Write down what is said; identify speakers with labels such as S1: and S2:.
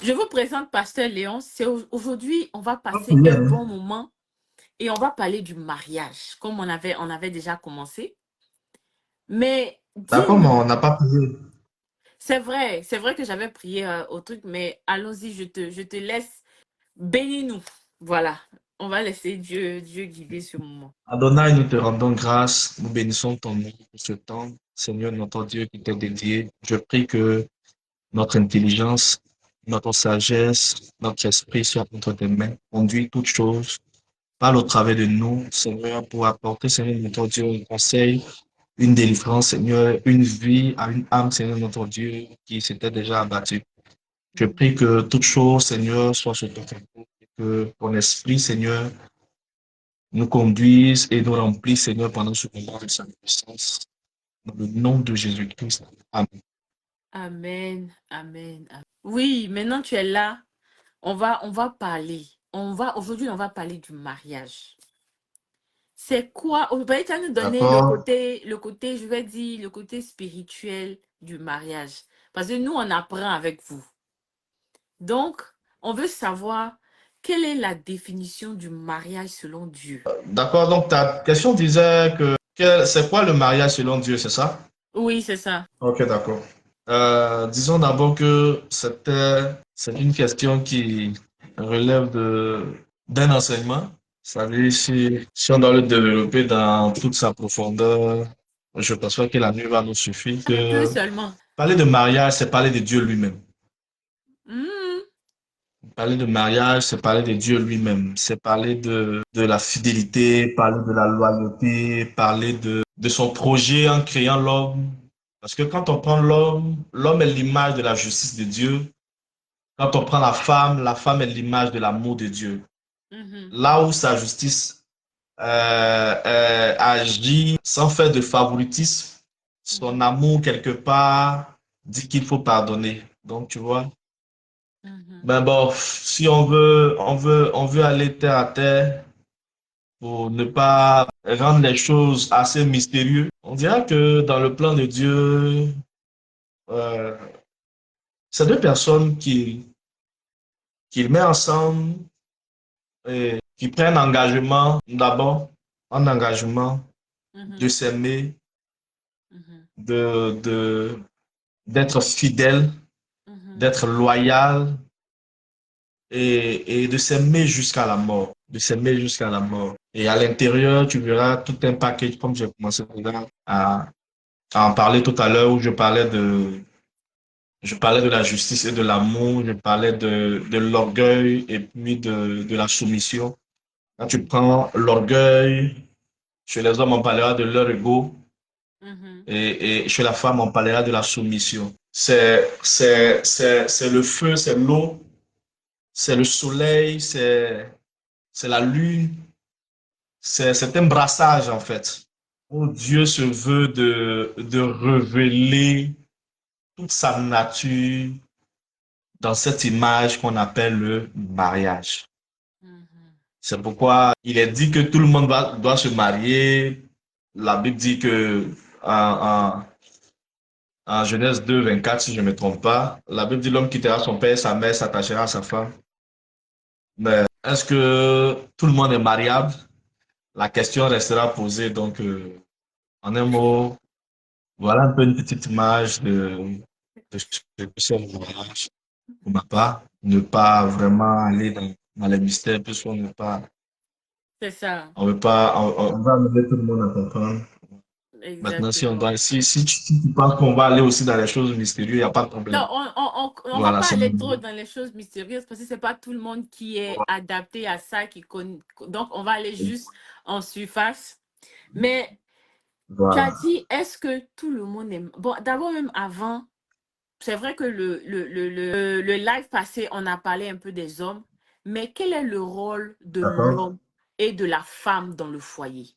S1: Je vous présente Pasteur Léon. Aujourd'hui, on va
S2: Ah,
S1: passer un
S2: bien.
S1: bon moment et on va parler du mariage, comme on avait déjà commencé. Mais
S2: D'accord, mais
S1: dis-nous,
S2: on n'a pas payé.
S1: c'est vrai que j'avais prié au truc, mais allons-y, je te laisse. Bénis-nous. Voilà, on va laisser Dieu guider ce moment.
S2: Adonai, nous te rendons grâce, nous bénissons ton nom pour ce temps. Seigneur, notre Dieu qui t'est dédié, je prie que notre intelligence, notre sagesse, notre esprit soient entre tes mains. Conduis toutes choses, parle au travers de nous, Seigneur, pour apporter, Seigneur, notre Dieu, un conseil, une délivrance, Seigneur, une vie à une âme, Seigneur, notre Dieu, qui s'était déjà abattue. Je prie que toutes choses, Seigneur, soient sous ton contrôle, et que ton esprit, Seigneur, nous conduise et nous remplisse, Seigneur, pendant ce moment de sa puissance. Dans le nom de Jésus-Christ. Amen.
S1: Amen, amen, amen. Oui, maintenant tu es là. On va parler. Aujourd'hui, on va parler du mariage. C'est quoi? Vous pouvez nous donner
S2: D'accord?
S1: je vais dire, le côté spirituel du mariage. Parce que nous, on apprend avec vous. Donc, on veut savoir quelle est la définition du mariage selon Dieu.
S2: D'accord, donc ta question disait que c'est quoi le mariage selon Dieu, c'est ça?
S1: Oui, c'est ça.
S2: Ok, d'accord. Disons d'abord que c'est une question qui relève d'un enseignement. Ça veut dire si on doit le développer dans toute sa profondeur, je pense pas que la nuit va nous suffire.
S1: Un peu
S2: Que
S1: seulement.
S2: parler de mariage, c'est parler de Dieu lui-même.
S1: Hmm,
S2: Parler de mariage, c'est parler de Dieu lui-même. C'est parler de la fidélité, parler de la loyauté, parler de son projet en créant l'homme. Parce que quand on prend l'homme, l'homme est l'image de la justice de Dieu. Quand on prend la femme est l'image de l'amour de Dieu.
S1: mhm,
S2: Là où sa justice agit sans faire de favoritisme, son
S1: mhm,
S2: amour quelque part dit qu'il faut pardonner. Donc, tu vois.
S1: mhm,
S2: Ben bon, si on veut aller terre à terre pour ne pas rendre les choses assez mystérieuses. On dirait que dans le plan de Dieu, euh, c'est deux personnes qui mettent ensemble et qui prennent engagement, d'abord, un engagement de
S1: mhm,
S2: s'aimer,
S1: mhm,
S2: de, d'être fidèle,
S1: mhm,
S2: d'être loyal et de s'aimer jusqu'à la mort, de s'aimer jusqu'à la mort. Et à l'intérieur, tu verras tout un package, comme j'ai commencé déjà à en parler tout à l'heure, où je parlais de la justice et de l'amour, je parlais de l'orgueil et puis de la soumission. Quand tu prends l'orgueil, chez les hommes, on parlera de leur ego,
S1: mhm,
S2: et chez la femme, on parlera de la soumission. C'est le feu, c'est l'eau, c'est le soleil, c'est la lune. C'est un brassage, en fait, où Dieu se veut de révéler toute sa nature dans cette image qu'on appelle le mariage.
S1: mhm,
S2: C'est pourquoi il est dit que tout le monde doit se marier. La Bible dit que en, en, en Genèse 2, 24, si je ne me trompe pas, la Bible dit l'homme quittera son père et sa mère, s'attachera à sa femme. Mais est-ce que tout le monde est mariable? La question restera posée. Donc, en un mot, voilà un peu une petite image de ce que c'est le mariage pour ma part. Ne pas vraiment aller dans les mystères, puisqu'on ne pas,
S1: c'est ça.
S2: on veut pas, on va amener tout le monde à comprendre. Maintenant,
S1: Exactement.
S2: si tu penses qu'on va aller aussi dans les choses mystérieuses, il n'y a pas de
S1: Non,
S2: problème.
S1: on va
S2: Voilà,
S1: pas
S2: c'est
S1: aller trop
S2: bon.
S1: dans les choses mystérieuses parce que c'est pas tout le monde qui est adapté à ça, donc on va aller juste en surface. Mais tu as
S2: Voilà.
S1: dit, est-ce que tout le monde est... Bon, d'abord même avant, c'est vrai que le live passé, on a parlé un peu des hommes, mais quel est le rôle de
S2: D'accord.
S1: l'homme et de la femme dans le foyer?